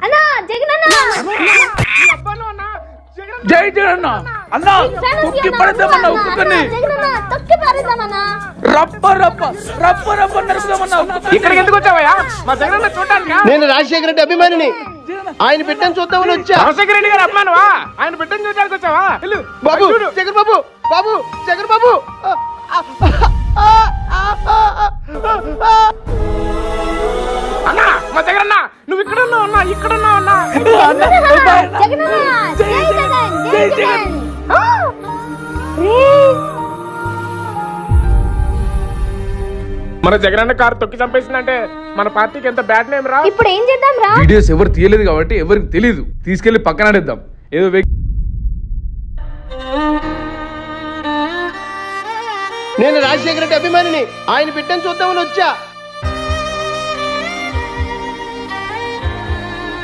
అన్నా జగన్ అన్న జై జగన్ అన్న తొక్కి పడేద్దామన్నా ఒక్కొక్కరిని తొక్కి పారేద్దామన్నా రప్ప రప్ప రప్ప రప్ప నరుకుదామన్నా. ఇక్కడికి ఎందుకు వచ్చావయ్యా? మా జగన్ చూడటానికి. నేను రాజశేఖర రెడ్డి అభిమానిని, ఆయన బిడ్డను చూద్దామని వచ్చా. రాజశేఖర రెడ్డి గారు అభిమానవా? ఆయన బిడ్డను చూడడానికి వచ్చావా? బాబు జగన్ బాబు, బాబు జగన్ బాబు. అన్నా మా జగన్ అన్న నువ్వు ఇక్కడ ఉన్నావు అన్నా, ఇక్కడ ఉన్నావు అన్నా. జగన్ అన్న జై జగన్ జై జగన్. మన జగన్ అన్న కారు తొక్కి చంపేసిందంటే మన పార్టీకి ఎంత బ్యాడ్ నేమ్ రా. ఇప్పుడు ఏం చేద్దాం రా? వీడియోస్ ఎవరు తీయలేదు కాబట్టి ఎవరికి తెలియదు, తీసుకెళ్లి పక్కన ఆడేద్దాం. ఏదో నేను రాజశేఖర రెడ్డి అభిమానిని, ఆయన బిడ్డను చూద్దామని వచ్చా.